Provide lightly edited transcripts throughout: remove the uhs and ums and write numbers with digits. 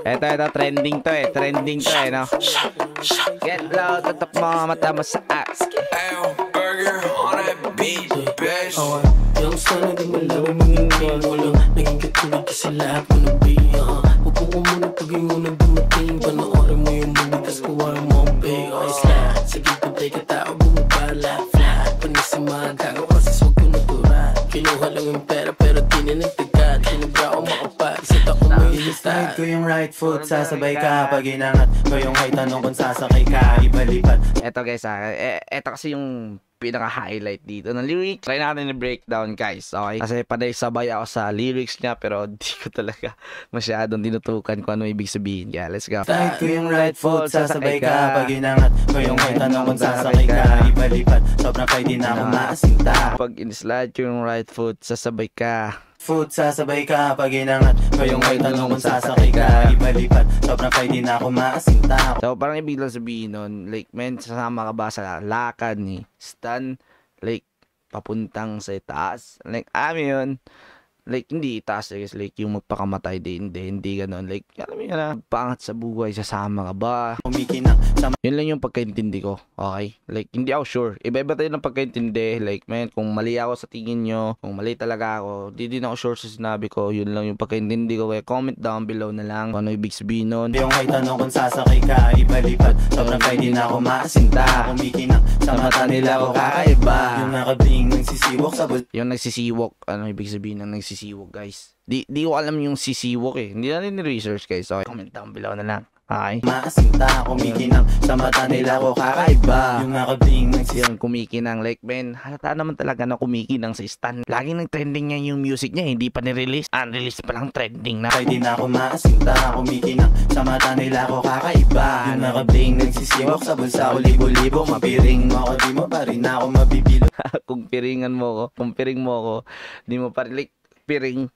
Ito, trending to eh. Trending to eh, no? Get low, tutok mo, mata mo sa ass. Burger on that beat, bitch. Yung sana di malaman maging gulo. Naging katulad kasi lahat mo nabiya. Upo ko muna pag yung unang dumating. Panoorin mo yung movie, tas kuwain mo ang bay. Slide, sige patay ka tao, bumabala. Flat, panisama, gagawa sa swag ko natural. Kinuha lang yung pera pero di na nagtagad. Kinubra ko makapag, isa't ako may ilistad ko yung right foot, sasabay ka. Pag inangat ko yung hay tanong kung sasakay ka, ibalipat. Eto guys eto kasi yung pinaka-highlight dito ng lyrics. Try natin i-breakdown guys, okay? Kasi panay sabay ako sa lyrics niya pero di ko talaga masyadong tinutukan kung ano ibig sabihin. Kaya let's go. Right ko yung right foot, sasabay ka. Pag inangat ko yung hay tanong kung sasakay ka, ibalipat. Sobrang kay di na ako maasinta. Pag in-slide yung right foot, sasabay ka. Foot, sasabay ka. Pag inangat ko yung hay tanong kung sasakay ka, ibalipat. Sobrang kay di na ako maasinta. So parang ibig lang sabihin nun, like men, sasama ka ba sa lakad ni Stan, like papuntang sa taas, like yun, like hindi itaas guys, like yung magpakamatay din, hindi ganon, like alam mo yun na, pangat sa buhay, sasama ka ba? Kumikinang sama. Yun lang yung pagkaintindi ko, okay? Like hindi ako sure, iba-iba tayo ng pagkaintindi, like men, kung mali ako sa tingin nyo, kung mali talaga ako, di din ako sure sa sinabi ko, yun lang yung pagkaintindi ko, kaya comment down below na lang kung ano ibig sabihin nun. Yung hay tanong kung sasakay ka, ibalipat. Sobrang kay di na ako maasinta. Kumikinang sa mata nila ako kakaiba. Yung nakabling nagsisiwok sa bus. Yung nagsisiwok, ano ibig sabihin ng nagsisiwok guys? Di ko alam yung sisiwok eh. Hindi natin ni-research guys. So comment down below na lang. Okay? Maasinta, kumikinang sa mata nila ako kakaiba. Yung nakabling nagsisiwok. Yung kumikinang, like men, halata naman talaga na kumikinang sa Stan. Laging nag-trending niya yung music niya, hindi pa ni-release. Unreleased pa lang trending na. Kay di na ako maasinta, kumikinang sa mata nila ako kakaiba. Yung nakabling nagsisiwok sa bulsa ko libo-libo. Mapiring mo ako, di mo pa rin ako mabibilo. Kung piringan mo ko, kung piring mo ko, di mo pa rin, like, piring.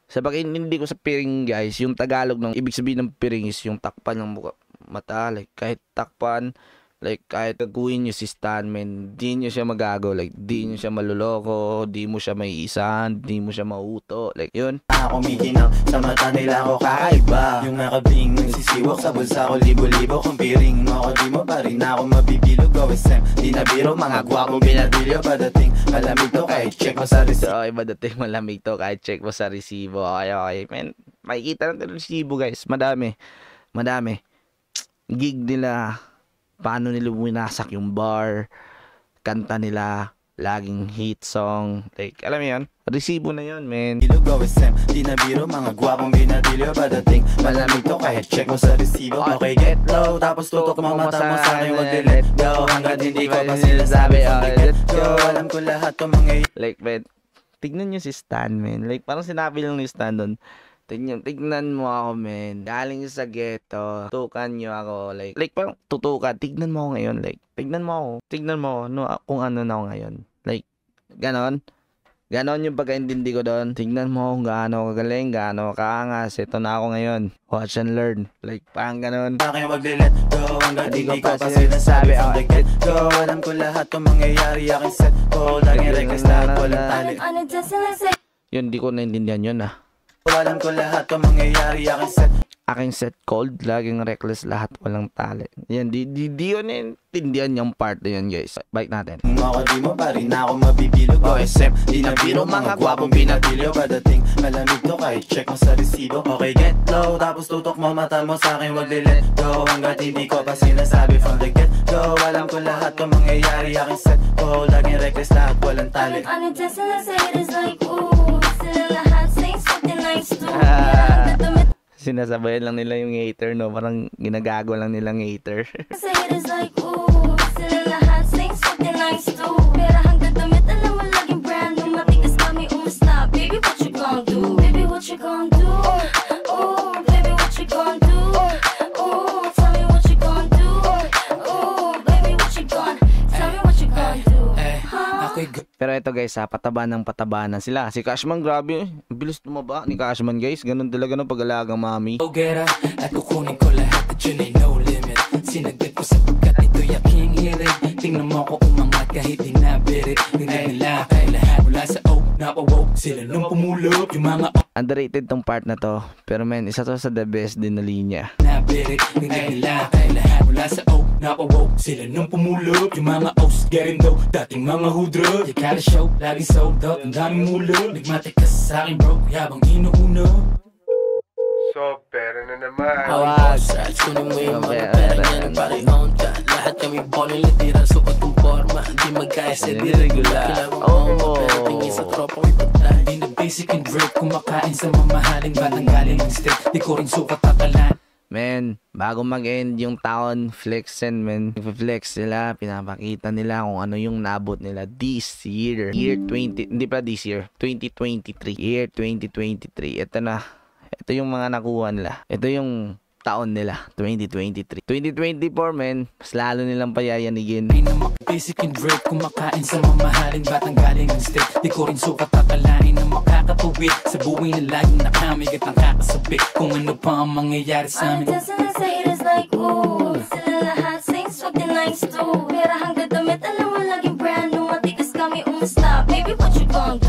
Sa bagay, hindi ko sa piring guys, yung Tagalog ng ibig sabihin ng piring is yung takpan ng mata, like kahit takpan, like kahit gagawin nyo si Stan, man, di nyo siya magago, like di nyo siya maluloko, di mo siya maiisan, di mo siya mauto, like yun. Kumikinang sa mata nila ako kakaiba. Yung nakabling nagsisiwok sa bulsa ko libo-libo. Kung piring mo ako, di mo pa rin ako mabibilog. OSM, di na biro, mga gwapong binadilyo. Padating malamig to kahit check mo sa resibo. Okay, madating malamig to kahit check mo sa resibo. Okay, man, makikita natin yung resibo guys, madami gig nila, paano nila winasak yung bar, kanta nila, laging hit song, like alam mo yun, resibo na yun men. Bilog OSM, di na biro, mga gwapong binadilyo. Padating malamig to kahit check mo sa resibo. Okay, get low, tapos tutok mo mata mo sa akin, wag let go. Hanggat hindi ko pa sinasabi, okay, let go. Alam ko lahat to mga like men, tignan nyo si Stan men, like parang sinabi lang ni Stan doon, tignan mo ako men, galing sa ghetto, tutukan nyo ako, like parang tutukan, tignan mo ako ngayon, like tignan mo ako no, kung ano na ako ngayon, like ganon yung pagkaintindi ko doon. Tignan mo kung gaano kagaling, gaano kaangas, ito na ako ngayon, watch and learn, like parang ganon. Akin wag let go, hanggat hindi ko pa sinasabi from the get go. Alam ko lahat to mangyayari, aking set ko, laging request lahat, walang tali. Yun, di ko naintindihan yun Alam ko lahat to mangyayari, aking set cold, laging reckless lahat, walang tali. Yan, di yun naintindihan yung part na yun guys. Bike natin. Ako di mo pa rin ako mabibilog. OSM, di na biro, mga gwapong binadilyo. Padating malamig to kahit check mo sa resibo. Okay, get low, tapos tutok mo mata mo sa akin, wag let go. Hanggat hindi ko pa sinasabi from the get go. Alam ko lahat to mangyayari, aking set ko, laging reckless lahat, walang tali. Sinasabayan lang nila yung hater, no? Parang ginagago lang nilang hater. Pero ito guys, pataba na sila. Si Cashman, grabe, bilis tumaba ni Cashman guys. Ganun talaga ng pag-alagang mami. At kukunin ko lahat at yun ay no limit. Sinagad ko sapagkat ito'y aking hilig. Tingnan mo ko umangat kahit di nabirit. Tingnan nila kay lahat mula sa O, napawoke sila nung pumulog. Yung mga Underrated tong part na to. Pero men, isa to sa the best din na linya. nabirit. Tingnan nila kay lahat mula sa O, napawoke sila nung pumulog. Yung mga O's getting dough, dating mga hudro. You gotta show, lagi sold out, ang daming mulog. Nagmatik ka sa akin bro, yabang inuuno. So, pera na naman. Awag. Sides ko na mo yung mga Okay, pera niya ng pare-on ka. Lahat kami ballin, litira, suot kong forma. Di magkaya sa di regular. Kailangan mo mapera, tingin sa tropa ko'y patay. Di na basic and break, kumakain sa mamahaling batang galing ng steak. Di ko rin sukat tatalan. Men, bago mag-end yung taon, flexen men. Flex sila, pinapakita nila kung ano yung nabot nila this year. Year 20, hindi pa this year, 2023. Year 2023. Ito na. Ito yung mga nakuha nila. Ito yung taon nila, 2023. 2024 men, mas lalo nilang payayanigin. Di na basic and break, kumakain sa mamahaling batang galing ng steak. Di ko rin sukat tatalain na makakatuwid sa buhay na laging nakamigat ang kakasabik. Kung ano pa ang mangyayari sa amin. Just and say it is like ooh. Sila lahat sings, wag din nice too. Pera hanggang damit, alam mo laging brand new. Matigas kami umasta. Baby,